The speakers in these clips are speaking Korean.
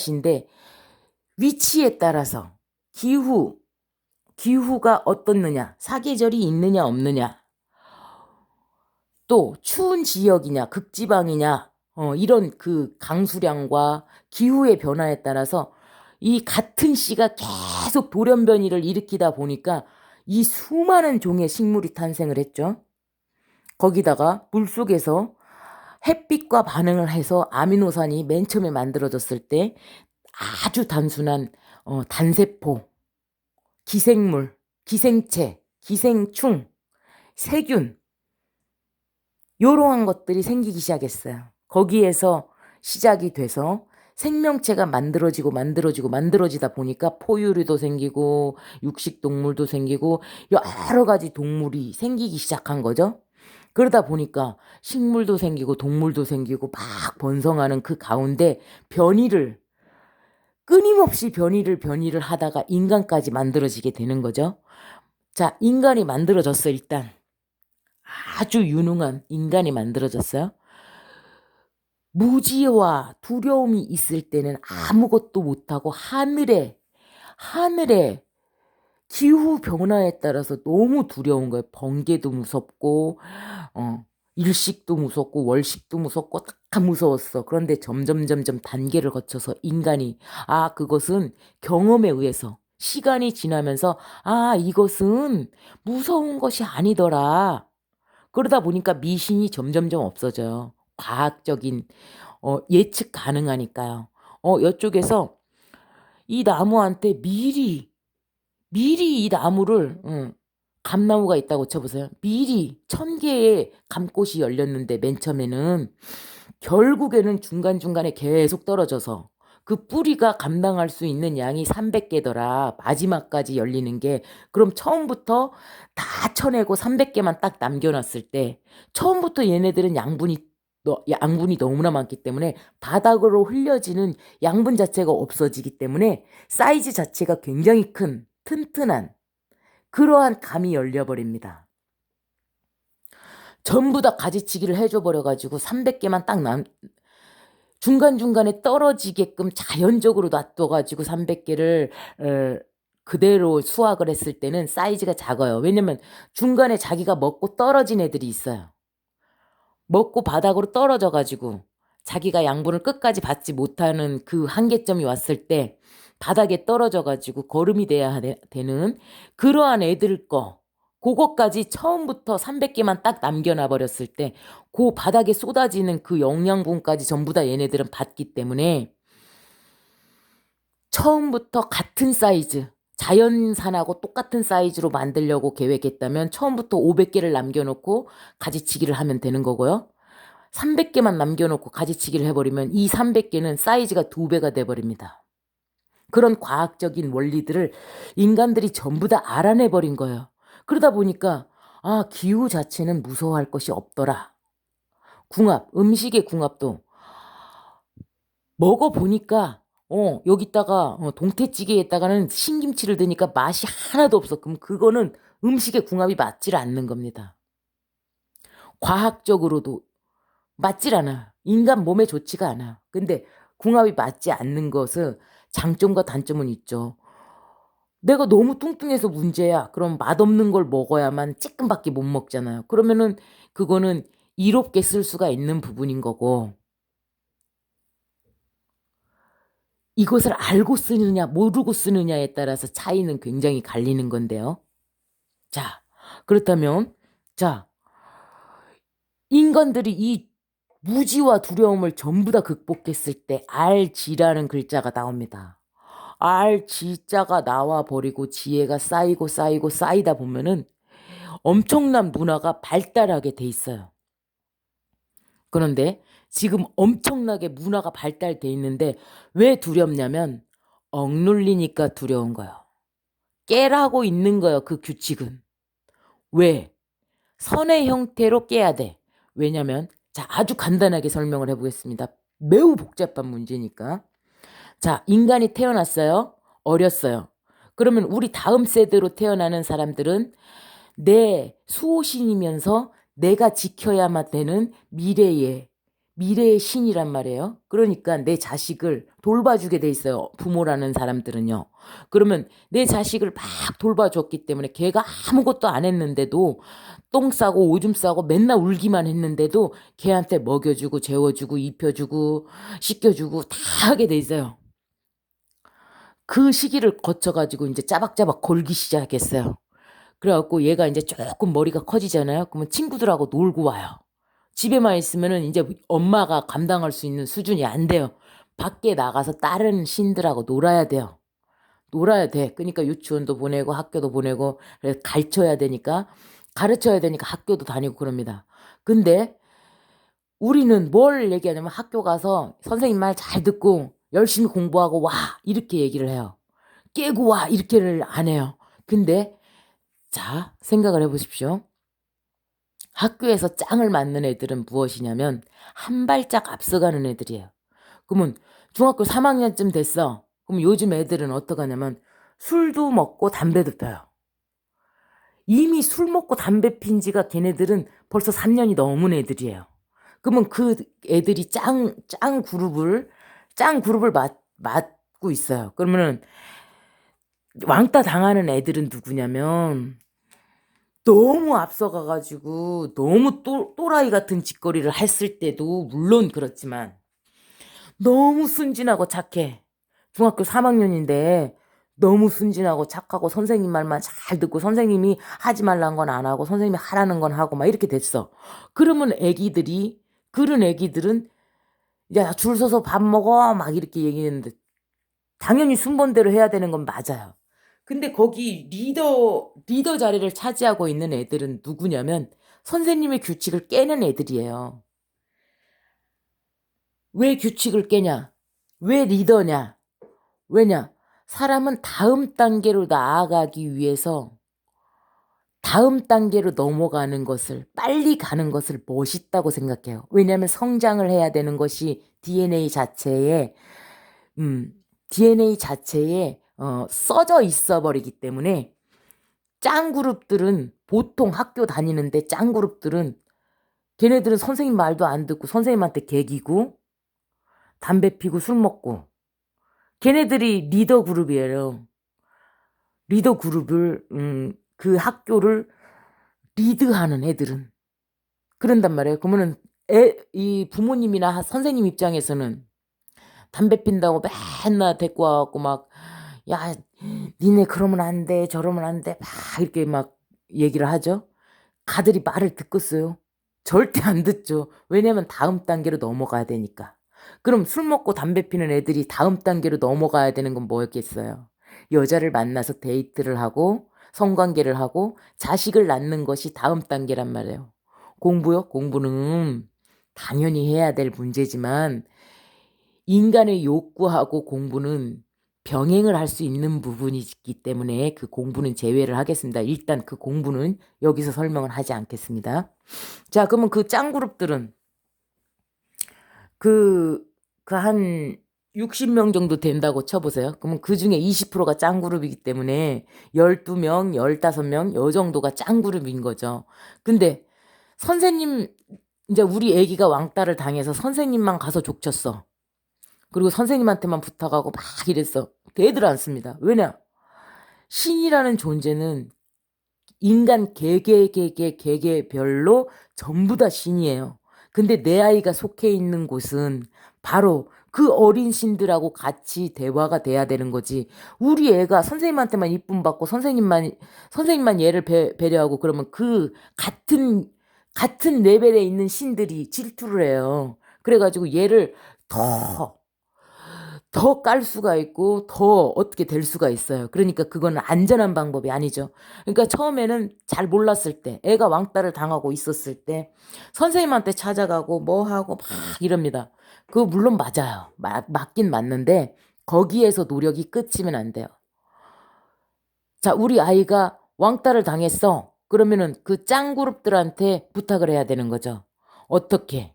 인데 위치에 따라서 기후가 어떻느냐, 사계절이 있느냐 없느냐, 또 추운 지역이냐 극지방이냐, 이런 그 강수량과 기후의 변화에 따라서 이 같은 씨가 계속 돌연변이를 일으키다 보니까 이 수많은 종의 식물이 탄생을 했죠. 거기다가 물속에서 햇빛과 반응을 해서 아미노산이 맨 처음에 만들어졌을 때 아주 단순한 단세포, 기생물, 기생체, 기생충, 세균, 요러한 것들이 생기기 시작했어요. 거기에서 시작이 돼서 생명체가 만들어지다 보니까 포유류도 생기고 육식동물도 생기고 여러 가지 동물이 생기기 시작한 거죠. 그러다 보니까 식물도 생기고 동물도 생기고 막 번성하는 그 가운데 끊임없이 변이를 하다가 인간까지 만들어지게 되는 거죠. 자, 인간이 만들어졌어. 일단 아주 유능한 인간이 만들어졌어요. 무지와 두려움이 있을 때는 아무것도 못하고 하늘에 기후 변화에 따라서 너무 두려운 거예요. 번개도 무섭고 일식도 무섭고 월식도 무섭고 다 무서웠어. 그런데 점점 단계를 거쳐서 인간이 그것은 경험에 의해서 시간이 지나면서 이것은 무서운 것이 아니더라. 그러다 보니까 미신이 점점점 없어져요. 과학적인 예측 가능하니까요. 이쪽에서 이 나무한테 미리 이 나무를 감나무가 있다고 쳐보세요. 미리 1000개의 감꽃이 열렸는데 맨 처음에는 결국에는 중간중간에 계속 떨어져서 그 뿌리가 감당할 수 있는 양이 300개더라. 마지막까지 열리는 게. 그럼 처음부터 다 쳐내고 300개만 딱 남겨놨을 때 처음부터 얘네들은 양분이 너무나 많기 때문에 바닥으로 흘려지는 양분 자체가 없어지기 때문에 사이즈 자체가 굉장히 큰 튼튼한 그러한 감이 열려버립니다. 전부 다 가지치기를 해줘버려가지고 300개만 딱 중간중간에 떨어지게끔 자연적으로 놔둬가지고 300개를 그대로 수확을 했을 때는 사이즈가 작아요. 왜냐면 중간에 자기가 먹고 떨어진 애들이 있어요. 먹고 바닥으로 떨어져가지고 자기가 양분을 끝까지 받지 못하는 그 한계점이 왔을 때 바닥에 떨어져가지고 거름이 돼야 되는 그러한 애들 그거까지 처음부터 300개만 딱 남겨놔 버렸을 때 그 바닥에 쏟아지는 그 영양분까지 전부 다 얘네들은 받기 때문에 처음부터 같은 사이즈, 자연산하고 똑같은 사이즈로 만들려고 계획했다면 처음부터 500개를 남겨놓고 가지치기를 하면 되는 거고요. 300개만 남겨놓고 가지치기를 해버리면 이 300개는 사이즈가 2배가 돼버립니다. 그런 과학적인 원리들을 인간들이 전부 다 알아내버린 거예요. 그러다 보니까 기후 자체는 무서워할 것이 없더라. 음식의 궁합도 먹어보니까 여기다가 동태찌개에다가는 신김치를 넣으니까 맛이 하나도 없어. 그럼 그거는 음식의 궁합이 맞질 않는 겁니다. 과학적으로도 맞질 않아. 인간 몸에 좋지가 않아. 근데 궁합이 맞지 않는 것은 장점과 단점은 있죠. 내가 너무 뚱뚱해서 문제야. 그럼 맛없는 걸 먹어야만 쬐끔밖에 못 먹잖아요. 그러면은 그거는 이롭게 쓸 수가 있는 부분인 거고 이것을 알고 쓰느냐 모르고 쓰느냐에 따라서 차이는 굉장히 갈리는 건데요. 자, 그렇다면 인간들이 이 무지와 두려움을 전부 다 극복했을 때 알지라는 글자가 나옵니다. 알지자가 나와버리고 지혜가 쌓이다 보면은 엄청난 문화가 발달하게 돼 있어요. 그런데 지금 엄청나게 문화가 발달돼 있는데 왜 두렵냐면 억눌리니까 두려운 거예요. 깨라고 있는 거예요. 그 규칙은. 왜? 선의 형태로 깨야 돼. 왜냐면 아주 간단하게 설명을 해보겠습니다. 매우 복잡한 문제니까. 인간이 태어났어요. 어렸어요. 그러면 우리 다음 세대로 태어나는 사람들은 내 수호신이면서 내가 지켜야만 되는 미래의 신이란 말이에요. 그러니까 내 자식을 돌봐주게 돼 있어요. 부모라는 사람들은요. 그러면 내 자식을 막 돌봐줬기 때문에 걔가 아무것도 안 했는데도 똥 싸고 오줌 싸고 맨날 울기만 했는데도 걔한테 먹여주고 재워주고 입혀주고 씻겨주고 다 하게 돼 있어요. 그 시기를 거쳐가지고 이제 짜박짜박 골기 시작했어요. 그래갖고 얘가 이제 조금 머리가 커지잖아요. 그러면 친구들하고 놀고 와요. 집에만 있으면은 이제 엄마가 감당할 수 있는 수준이 안 돼요. 밖에 나가서 다른 신들하고 놀아야 돼요. 놀아야 돼. 그러니까 유치원도 보내고 학교도 보내고 그래서 가르쳐야 되니까 학교도 다니고 그럽니다. 근데 우리는 뭘 얘기하냐면 학교 가서 선생님 말 잘 듣고 열심히 공부하고 와 이렇게 얘기를 해요. 깨고 와 이렇게를 안 해요. 근데 자 생각을 해보십시오. 학교에서 짱을 맞는 애들은 무엇이냐면 한 발짝 앞서가는 애들이에요. 그러면 중학교 3학년쯤 됐어. 그럼 요즘 애들은 어떡하냐면 술도 먹고 담배도 펴요. 이미 술 먹고 담배 핀 지가 걔네들은 벌써 3년이 넘은 애들이에요. 그러면 그 애들이 짱 그룹을 맡고 있어요. 그러면은 왕따 당하는 애들은 누구냐면 너무 앞서가가지고 너무 또라이 같은 짓거리를 했을 때도 물론 그렇지만 너무 순진하고 착해. 중학교 3학년인데 너무 순진하고 착하고 선생님 말만 잘 듣고 선생님이 하지 말라는 건 안 하고 선생님이 하라는 건 하고 막 이렇게 됐어. 그러면 그런 애기들은 야, 줄 서서 밥 먹어 막 이렇게 얘기했는데 당연히 순번대로 해야 되는 건 맞아요. 근데 거기 리더 자리를 차지하고 있는 애들은 누구냐면 선생님의 규칙을 깨는 애들이에요. 왜 규칙을 깨냐? 왜 리더냐? 왜냐? 사람은 다음 단계로 나아가기 위해서 다음 단계로 넘어가는 것을, 빨리 가는 것을 멋있다고 생각해요. 왜냐하면 성장을 해야 되는 것이 음, DNA 자체에 써져 있어 버리기 때문에 짱 그룹들은 보통 학교 다니는데 짱 그룹들은 걔네들은 선생님 말도 안 듣고 선생님한테 개기고 담배 피고 술 먹고 걔네들이 리더 그룹이에요. 리더 그룹을 그 학교를 리드하는 애들은 그런단 말이에요. 그러면은 이 부모님이나 선생님 입장에서는 담배 핀다고 맨날 데리고 와갖고 막 야, 니네 그러면 안 돼, 저러면 안 돼, 막 이렇게 막 얘기를 하죠. 가들이 말을 듣겠어요? 절대 안 듣죠. 왜냐면 다음 단계로 넘어가야 되니까. 그럼 술 먹고 담배 피는 애들이 다음 단계로 넘어가야 되는 건 뭐였겠어요? 여자를 만나서 데이트를 하고 성관계를 하고 자식을 낳는 것이 다음 단계란 말이에요. 공부요? 공부는 당연히 해야 될 문제지만 인간의 욕구하고 공부는 병행을 할 수 있는 부분이 있기 때문에 그 공부는 제외를 하겠습니다. 일단 그 공부는 여기서 설명을 하지 않겠습니다. 자, 그러면 그 짱 그룹들은 그 한 60명 정도 된다고 쳐보세요. 그러면 그 중에 20%가 짱 그룹이기 때문에 12명, 15명, 요 정도가 짱 그룹인 거죠. 근데 선생님, 이제 우리 애기가 왕따를 당해서 선생님만 가서 족쳤어. 그리고 선생님한테만 부탁하고 막 이랬어. 되들 않습니다. 왜냐? 신이라는 존재는 인간 개개별로 전부 다 신이에요. 근데 내 아이가 속해 있는 곳은 바로 그 어린 신들하고 같이 대화가 돼야 되는 거지. 우리 애가 선생님한테만 이쁨 받고 선생님만 얘를 배려하고 그러면 그 같은 레벨에 있는 신들이 질투를 해요. 그래가지고 얘를 더 깔 수가 있고 더 어떻게 될 수가 있어요. 그러니까 그거는 안전한 방법이 아니죠. 그러니까 처음에는 잘 몰랐을 때 애가 왕따를 당하고 있었을 때 선생님한테 찾아가고 뭐 하고 막 이럽니다. 그거 물론 맞아요. 맞긴 맞는데 거기에서 노력이 끝이면 안 돼요. 자, 우리 아이가 왕따를 당했어. 그러면은 그 짱 그룹들한테 부탁을 해야 되는 거죠. 어떻게?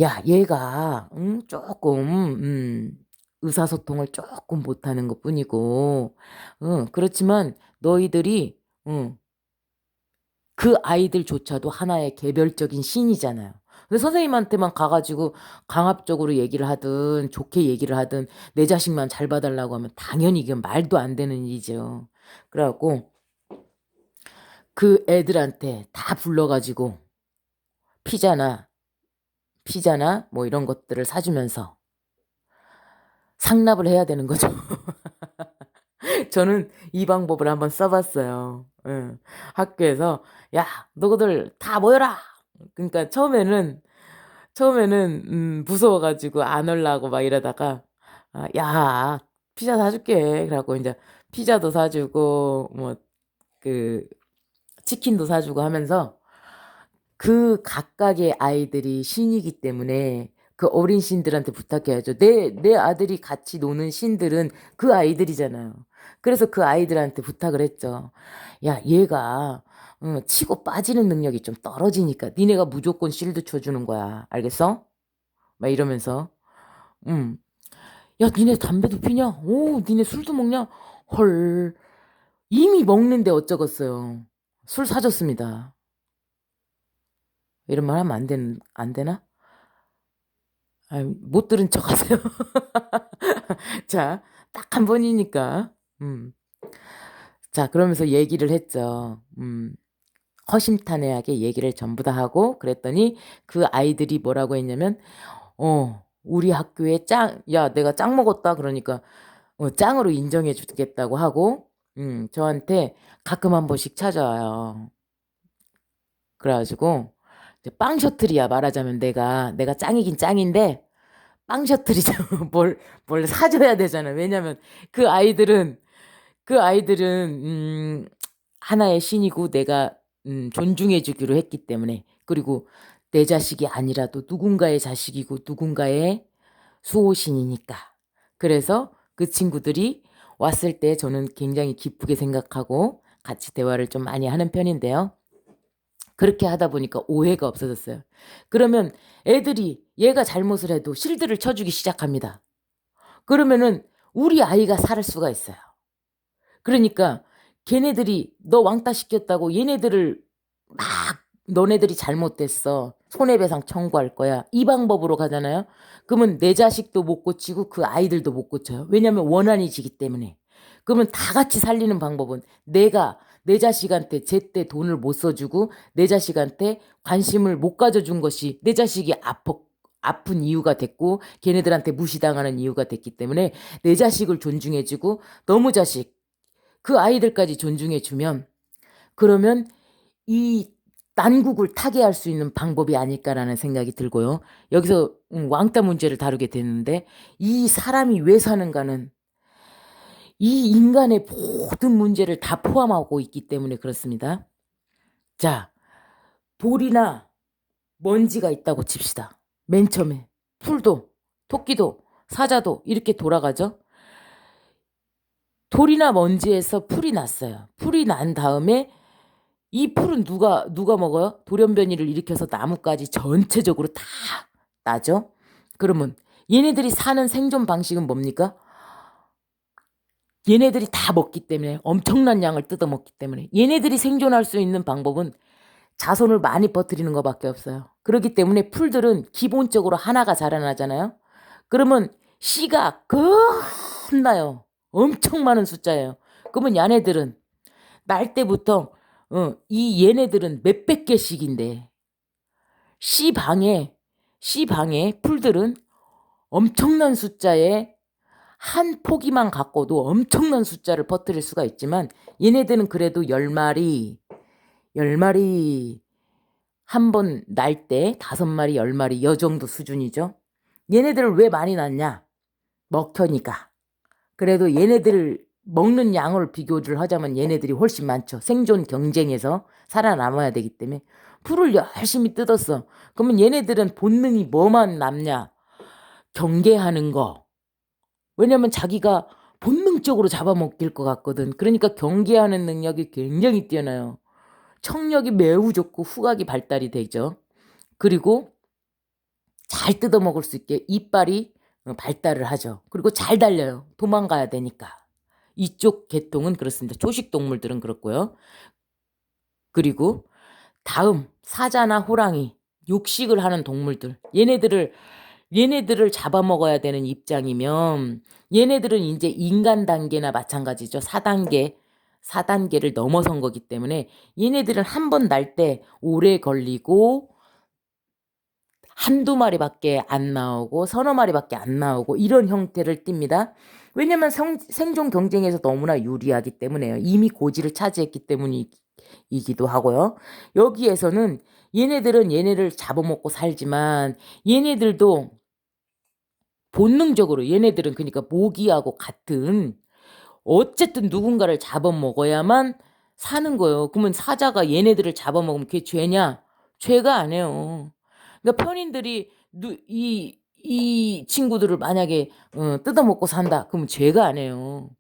야, 얘가 조금 의사소통을 조금 못하는 것뿐이고, 그렇지만 너희들이 그 아이들조차도 하나의 개별적인 신이잖아요. 근데 선생님한테만 가가지고 강압적으로 얘기를 하든 좋게 얘기를 하든 내 자식만 잘 봐달라고 하면 당연히 이건 말도 안 되는 일이죠. 그래갖고 그 애들한테 다 불러가지고 피자나 뭐 이런 것들을 사주면서 상납을 해야 되는 거죠. 저는 이 방법을 한번 써봤어요. 예. 학교에서 야 너희들 다 모여라. 그러니까 처음에는 무서워가지고 안 올라고 막 이러다가 아, 야 피자 사줄게. 그래갖고 이제 피자도 사주고 뭐 그 치킨도 사주고 하면서 그 각각의 아이들이 신이기 때문에 그 어린 신들한테 부탁해야죠. 내 아들이 같이 노는 신들은 그 아이들이잖아요. 그래서 그 아이들한테 부탁을 했죠. 야, 얘가 치고 빠지는 능력이 좀 떨어지니까 니네가 무조건 실드 쳐주는 거야. 알겠어? 막 이러면서 음. 야, 니네 담배도 피냐? 오, 니네 술도 먹냐? 헐. 이미 먹는데 어쩌겠어요. 술 사줬습니다. 이런 말 하면 안 되나? 아, 못 들은 척 하세요. 자, 딱 한 번이니까. 자, 그러면서 얘기를 했죠. 허심탄회하게 얘기를 전부 다 하고 그랬더니 그 아이들이 뭐라고 했냐면, 우리 학교에 야, 내가 짱 먹었다. 그러니까, 짱으로 인정해 주겠다고 하고, 저한테 가끔 한 번씩 찾아와요. 그래가지고, 이제 빵 셔틀이야, 말하자면 내가 짱이긴 짱인데, 빵 셔틀이죠. 뭘 사줘야 되잖아. 왜냐면 그 아이들은, 하나의 신이고 내가, 존중해 주기로 했기 때문에. 그리고 내 자식이 아니라도 누군가의 자식이고 누군가의 수호신이니까. 그래서 그 친구들이 왔을 때 저는 굉장히 기쁘게 생각하고 같이 대화를 좀 많이 하는 편인데요. 그렇게 하다 보니까 오해가 없어졌어요. 그러면 애들이 얘가 잘못을 해도 실드를 쳐주기 시작합니다. 그러면은 우리 아이가 살 수가 있어요. 그러니까 걔네들이 너 왕따 시켰다고 얘네들을 막 너네들이 잘못됐어. 손해배상 청구할 거야. 이 방법으로 가잖아요. 그러면 내 자식도 못 고치고 그 아이들도 못 고쳐요. 왜냐하면 원한이 지기 때문에. 그러면 다 같이 살리는 방법은 내가 내 자식한테 제때 돈을 못 써주고 내 자식한테 관심을 못 가져준 것이 내 자식이 아픈 이유가 됐고 걔네들한테 무시당하는 이유가 됐기 때문에 내 자식을 존중해주고 너무 자식 그 아이들까지 존중해주면 그러면 이 난국을 타개할 수 있는 방법이 아닐까라는 생각이 들고요. 여기서 왕따 문제를 다루게 되는데 이 사람이 왜 사는가는 이 인간의 모든 문제를 다 포함하고 있기 때문에 그렇습니다. 자, 돌이나 먼지가 있다고 칩시다. 맨 처음에 풀도, 토끼도, 사자도 이렇게 돌아가죠. 돌이나 먼지에서 풀이 났어요. 풀이 난 다음에 이 풀은 누가 먹어요? 돌연변이를 일으켜서 나뭇가지 전체적으로 다 나죠. 그러면 얘네들이 사는 생존 방식은 뭡니까? 얘네들이 다 먹기 때문에 엄청난 양을 뜯어먹기 때문에 얘네들이 생존할 수 있는 방법은 자손을 많이 퍼뜨리는 것밖에 없어요. 그렇기 때문에 풀들은 기본적으로 하나가 자라나잖아요. 그러면 씨가 겁나요. 엄청 많은 숫자예요. 그러면 얘네들은 날 때부터 이 얘네들은 몇백 개씩인데 씨방에 풀들은 엄청난 숫자의 한 포기만 갖고도 엄청난 숫자를 퍼뜨릴 수가 있지만 얘네들은 그래도 10마리 한 번 날 때 5마리 10마리 여 정도 수준이죠. 얘네들을 왜 많이 낳냐? 먹혀니까. 그래도 얘네들 먹는 양을 비교를 하자면 얘네들이 훨씬 많죠. 생존 경쟁에서 살아남아야 되기 때문에 풀을 열심히 뜯었어. 그러면 얘네들은 본능이 뭐만 남냐? 경계하는 거. 왜냐면 자기가 본능적으로 잡아먹힐 것 같거든. 그러니까 경계하는 능력이 굉장히 뛰어나요. 청력이 매우 좋고 후각이 발달이 되죠. 그리고 잘 뜯어먹을 수 있게 이빨이 발달을 하죠. 그리고 잘 달려요. 도망가야 되니까. 이쪽 계통은 그렇습니다. 초식 동물들은 그렇고요. 그리고 다음 사자나 호랑이 육식을 하는 동물들. 얘네들을 잡아먹어야 되는 입장이면 얘네들은 이제 인간 단계나 마찬가지죠. 4단계를 넘어선 거기 때문에 얘네들은 한 번 날 때 오래 걸리고 한두 마리밖에 안 나오고 서너 마리밖에 안 나오고 이런 형태를 띱니다. 왜냐면 생존 경쟁에서 너무나 유리하기 때문에요. 이미 고지를 차지했기 때문이기도 하고요. 여기에서는 얘네들은 얘네를 잡아먹고 살지만 얘네들도 본능적으로 얘네들은 그러니까 모기하고 같은 어쨌든 누군가를 잡아먹어야만 사는 거예요. 그러면 사자가 얘네들을 잡아먹으면 그게 죄냐? 죄가 아니에요. 그러니까 편인들이 이 친구들을 만약에 뜯어먹고 산다. 그러면 죄가 아니에요.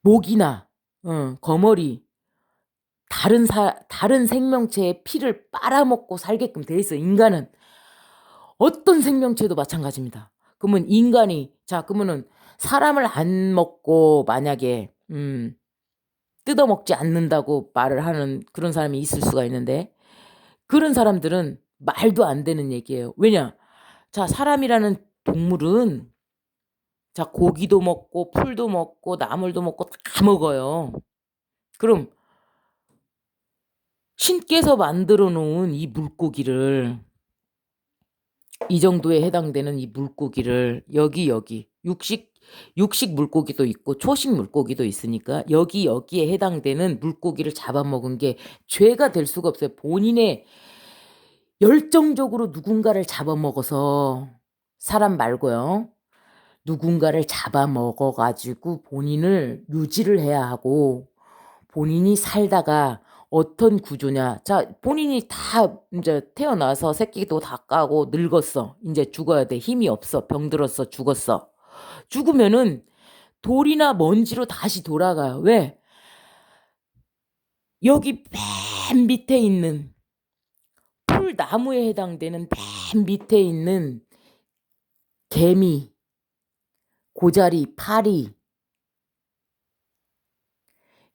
모기나 거머리 다른 생명체의 피를 빨아먹고 살게끔 돼 있어. 인간은 어떤 생명체도 마찬가지입니다. 그러면 그러면은 사람을 안 먹고 만약에 뜯어먹지 않는다고 말을 하는 그런 사람이 있을 수가 있는데 그런 사람들은 말도 안 되는 얘기예요. 왜냐? 자, 사람이라는 동물은 자, 고기도 먹고 풀도 먹고 나물도 먹고 다 먹어요. 그럼 신께서 만들어 놓은 이 물고기를 이 정도에 해당되는 이 물고기를 여기 육식 물고기도 있고 초식 물고기도 있으니까 여기에 해당되는 물고기를 잡아먹은 게 죄가 될 수가 없어요. 본인의 열정적으로 누군가를 잡아먹어서 사람 말고요. 누군가를 잡아먹어가지고 본인을 유지를 해야 하고 본인이 살다가 어떤 구조냐. 자, 본인이 다 이제 태어나서 새끼도 다 까고 늙었어. 이제 죽어야 돼. 힘이 없어. 병들었어. 죽었어. 죽으면은 돌이나 먼지로 다시 돌아가요. 왜? 여기 맨 밑에 있는 풀나무에 해당되는 맨 밑에 있는 개미, 고자리, 파리,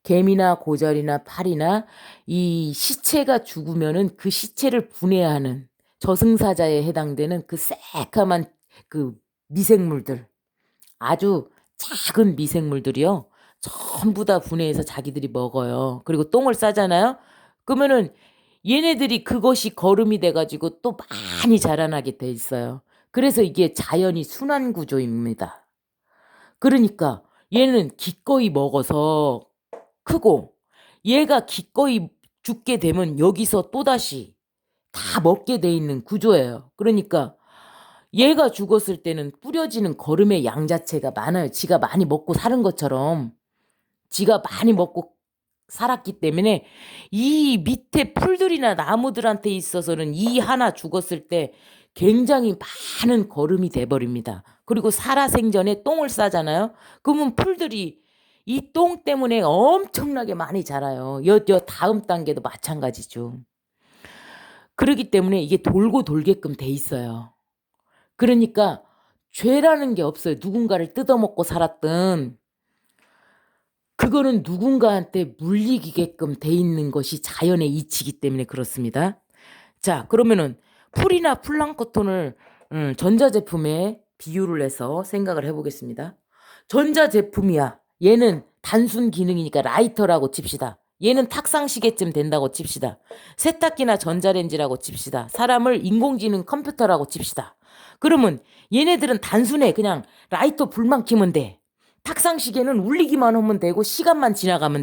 개미나 고자리나 파리나 이 시체가 죽으면은 그 시체를 분해하는 저승사자에 해당되는 그 새까만 그 미생물들, 아주 작은 미생물들이요. 전부 다 분해해서 자기들이 먹어요. 그리고 똥을 싸잖아요. 그러면은 얘네들이 그것이 거름이 돼가지고 또 많이 자라나게 돼 있어요. 그래서 이게 자연이 순환 구조입니다. 그러니까 얘는 기꺼이 먹어서 크고 얘가 기꺼이 죽게 되면 여기서 또다시 다 먹게 돼 있는 구조예요. 그러니까 얘가 죽었을 때는 뿌려지는 거름의 양 자체가 많아요. 지가 많이 먹고 사는 것처럼 지가 많이 먹고 살았기 때문에 이 밑에 풀들이나 나무들한테 있어서는 이 하나 죽었을 때 굉장히 많은 거름이 돼버립니다. 그리고 살아생전에 똥을 싸잖아요. 그러면 풀들이 이 똥 때문에 엄청나게 많이 자라요. 여 다음 단계도 마찬가지죠. 그러기 때문에 이게 돌고 돌게끔 돼 있어요. 그러니까 죄라는 게 없어요. 누군가를 뜯어먹고 살았든 그거는 누군가한테 물리게끔 돼 있는 것이 자연의 이치이기 때문에 그렇습니다. 자, 그러면은 풀이나 플랑크톤을 전자제품에 비유를 해서 생각을 해보겠습니다. 전자제품이야. 얘는 단순 기능이니까 라이터라고 칩시다. 얘는 탁상시계쯤 된다고 칩시다. 세탁기나 전자레인지라고 칩시다. 사람을 인공지능 컴퓨터라고 칩시다. 그러면 얘네들은 단순해. 그냥 라이터 불만 켜면 돼. 탁상시계는 울리기만 하면 되고 시간만 지나가면 돼.